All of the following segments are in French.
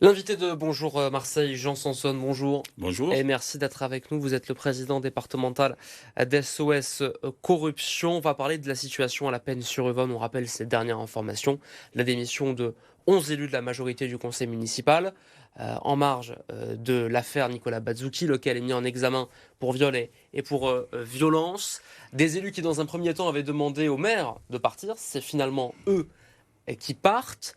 L'invité de Bonjour Marseille, Jean Sanson, bonjour. Bonjour. Et merci d'être avec nous. Vous êtes le président départemental d'SOS Corruption. On va parler de la situation à la Peine-sur-Yvonne. On rappelle ces dernières informations. La démission de 11 élus de la majorité du conseil municipal en marge de l'affaire Nicolas Bazzucchi, lequel est mis en examen pour viol et pour violence. Des élus qui, dans un premier temps, avaient demandé au maire de partir. C'est finalement eux qui partent.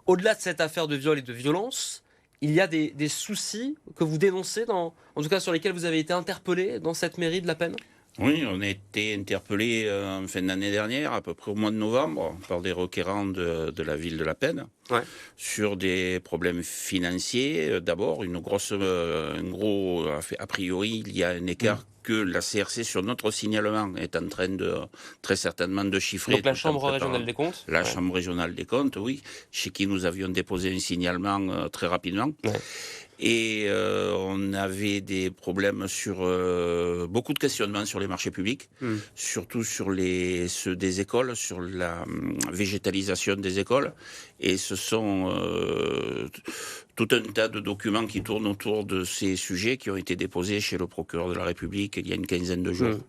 Au-delà de cette affaire de viol et de violence, il y a des soucis que vous dénoncez, en tout cas sur lesquels vous avez été interpellé dans cette mairie de La Peine. Oui, on a été interpellé en fin d'année dernière, à peu près au mois de novembre, par des requérants de la ville de La Peine, Ouais. sur des problèmes financiers. D'abord, un gros, a priori, il y a un écart que la CRC, sur notre signalement, est en train de, très certainement, de chiffrer. Donc la Tout en Chambre préparant régionale des comptes. la Ouais. Chambre régionale des comptes, oui, chez qui nous avions déposé un signalement très rapidement. Ouais. Et on avait des problèmes sur beaucoup de questionnements sur les marchés publics, Hmm. surtout sur ceux des écoles, sur la végétalisation des écoles. Et ce sont tout un tas de documents qui tournent autour de ces sujets qui ont été déposés chez le procureur de la République il y a une quinzaine de jours. Hmm.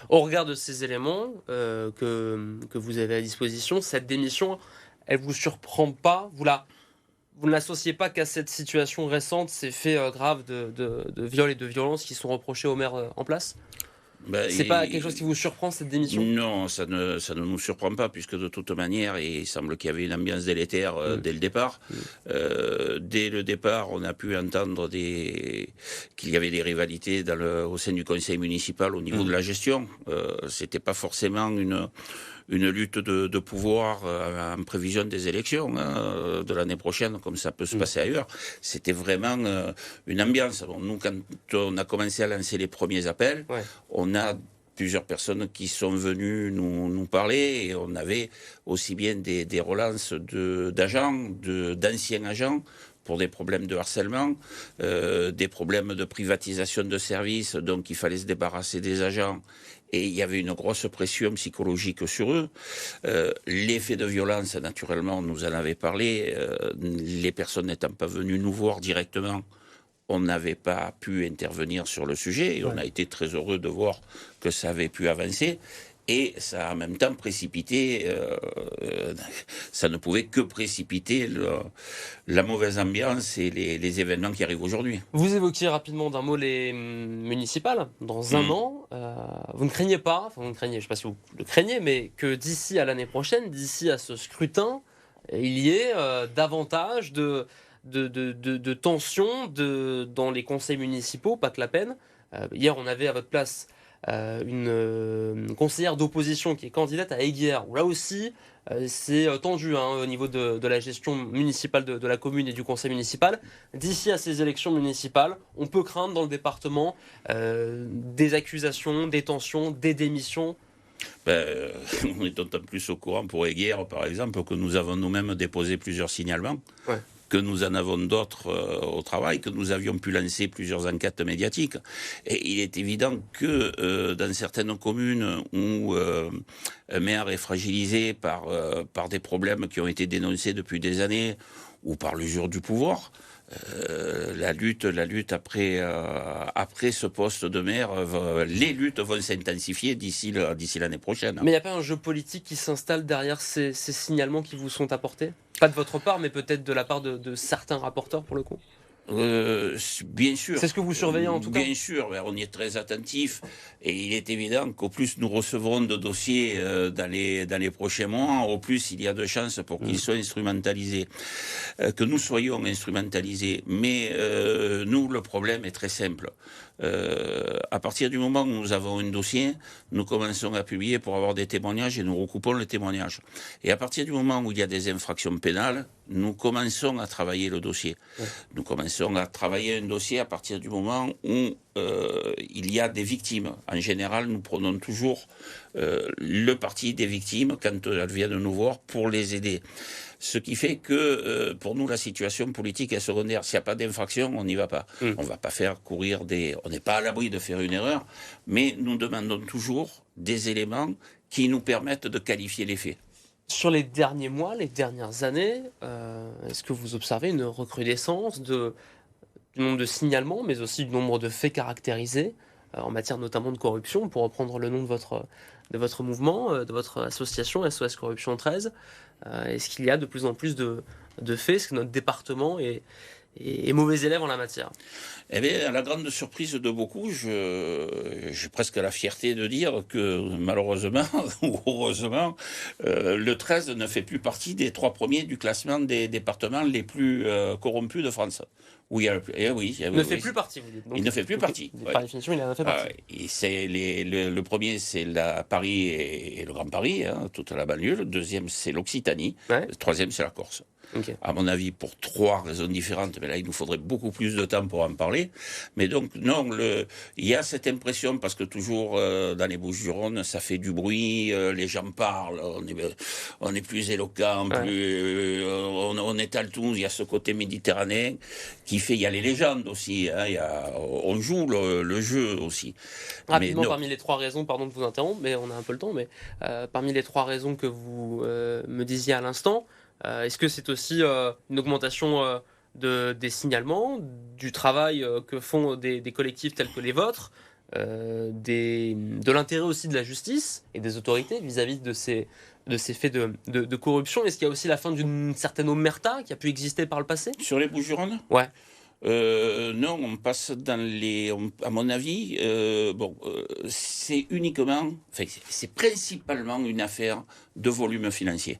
Au regard de ces éléments que vous avez à disposition, cette démission, elle vous surprend pas? Vous ne l'associez pas qu'à cette situation récente, ces faits graves de viol et de violence qui sont reprochés au maire en place? Ben, C'est pas quelque chose qui vous surprend, cette démission? non, ça ne nous surprend pas, puisque de toute manière, il semble qu'il y avait une ambiance délétère Hmm. dès le départ. Hmm. Dès le départ, on a pu entendre qu'il y avait des rivalités au sein du conseil municipal au niveau de la gestion. C'était pas forcément une lutte de pouvoir en prévision des élections de l'année prochaine, comme ça peut se passer ailleurs. C'était vraiment une ambiance. Bon, nous, quand on a commencé à lancer les premiers appels, Ouais. on a plusieurs personnes qui sont venues nous parler, et on avait aussi bien des relances d'agents, d'anciens agents, pour des problèmes de harcèlement, des problèmes de privatisation de services, donc il fallait se débarrasser des agents, et il y avait une grosse pression psychologique sur eux. L'effet de violence, naturellement, on nous en avait parlé, les personnes n'étant pas venues nous voir directement, on n'avait pas pu intervenir sur le sujet, et on a été très heureux de voir que ça avait pu avancer. Et ça a en même temps précipité, ça ne pouvait que précipiter la mauvaise ambiance et les événements qui arrivent aujourd'hui. Vous évoquiez rapidement d'un mot les municipales. Dans un an, vous ne craignez pas, enfin vous ne craignez, je ne sais pas si vous le craignez, mais que d'ici à l'année prochaine, d'ici à ce scrutin, il y ait davantage de tensions dans les conseils municipaux, pas que la peine. Hier, on avait à votre place une conseillère d'opposition qui est candidate à Aiguière, où là aussi, c'est tendu au niveau de la gestion municipale de la commune et du conseil municipal. D'ici à ces élections municipales, on peut craindre dans le département des accusations, des tensions, des démissions. Ben, on est d'autant plus au courant pour Aiguière, par exemple, que nous avons nous-mêmes déposé plusieurs signalements. Ouais. Que nous en avons d'autres au travail, que nous avions pu lancer plusieurs enquêtes médiatiques. Et il est évident que dans certaines communes où un maire est fragilisé par des problèmes qui ont été dénoncés depuis des années, ou par l'usure du pouvoir, la lutte après ce poste de maire, les luttes vont s'intensifier d'ici l'année prochaine. Mais il n'y a pas un jeu politique qui s'installe derrière ces signalements qui vous sont apportés? Pas de votre part, mais peut-être de la part de certains rapporteurs pour le coup. Bien sûr. C'est ce que vous surveillez en tout cas? Bien sûr, on y est très attentif, et il est évident qu'au plus nous recevrons de dossiers dans les prochains mois, au plus il y a de chances pour qu'ils soient instrumentalisés, que nous soyons instrumentalisés. Mais nous, le problème est très simple. À partir du moment où nous avons un dossier, nous commençons à publier pour avoir des témoignages, et nous recoupons les témoignages. Et à partir du moment où il y a des infractions pénales, nous commençons à travailler le dossier. Ouais. Nous commençons à travailler un dossier à partir du moment où il y a des victimes. En général, nous prenons toujours le parti des victimes quand elles viennent nous voir pour les aider. Ce qui fait que pour nous, la situation politique est secondaire. S'il n'y a pas d'infraction, on n'y va pas. On ne va pas faire courir on n'est pas à l'abri de faire une erreur, mais nous demandons toujours des éléments qui nous permettent de qualifier les faits. Sur les derniers mois, les dernières années, est-ce que vous observez une recrudescence du nombre de signalements, mais aussi du nombre de faits caractérisés en matière notamment de corruption, pour reprendre le nom de votre mouvement, de votre association SOS Corruption 13. Est-ce qu'il y a de plus en plus de faits? Est-ce que notre département est mauvais élève en la matière? Eh bien, à la grande surprise de beaucoup, j'ai presque la fierté de dire que malheureusement ou heureusement, le 13 ne fait plus partie des 3 premiers du classement des départements les plus corrompus de France. Oui, oui, Il ne fait plus partie, vous dites. Donc, il ne fait plus partie. Par définition, il en a fait partie. Le premier, c'est Paris et le Grand Paris, hein, toute la banlieue. Le deuxième, c'est l'Occitanie. Ouais. Le troisième, c'est la Corse. Okay. À mon avis, pour 3 raisons différentes, mais là, il nous faudrait beaucoup plus de temps pour en parler. Mais donc, non, il y a cette impression, parce que toujours dans les Bouches-du-Rhône, ça fait du bruit, les gens parlent, on est plus éloquent, plus, on étale tout, il y a ce côté méditerranéen qui fait, il y a les légendes aussi, hein, on joue le jeu aussi. Rapidement, parmi les 3 raisons, pardon de vous interrompre, mais on a un peu le temps, mais parmi les 3 raisons que vous me disiez à l'instant, est-ce que c'est aussi une augmentation des signalements, du travail que font des collectifs tels que les vôtres, de l'intérêt aussi de la justice et des autorités vis-à-vis de ces faits de corruption? Est-ce qu'il y a aussi la fin d'une certaine omerta qui a pu exister par le passé? Sur les Bouches-du-Rhône ? Ouais. Non, on passe à mon avis, c'est uniquement, enfin, c'est principalement une affaire de volume financier.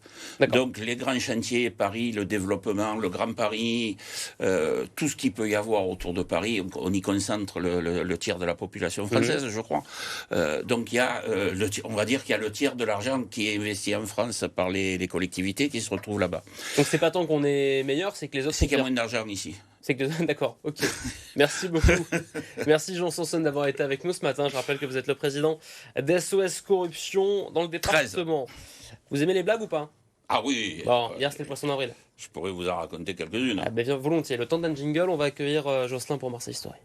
Donc les grands chantiers, Paris, le développement, le Grand Paris, tout ce qu'il peut y avoir autour de Paris, on y concentre le tiers de la population française, je crois. Donc il y a, on va dire qu'il y a le tiers de l'argent qui est investi en France par les collectivités qui se retrouvent là-bas. Donc c'est pas tant qu'on est meilleur, c'est que les autres... C'est qu'il y a moins d'argent ici. C'est que d'accord, ok. Merci beaucoup. Merci Jean Sanson d'avoir été avec nous ce matin. Je rappelle que vous êtes le président d'SOS Corruption dans le département. 13. Vous aimez les blagues ou pas? Ah oui. Bon, hier c'était le poisson d'avril. Je pourrais vous en raconter quelques-unes. Ah ben, volontiers. Le temps d'un jingle, on va accueillir Jocelyn pour Marseille Story.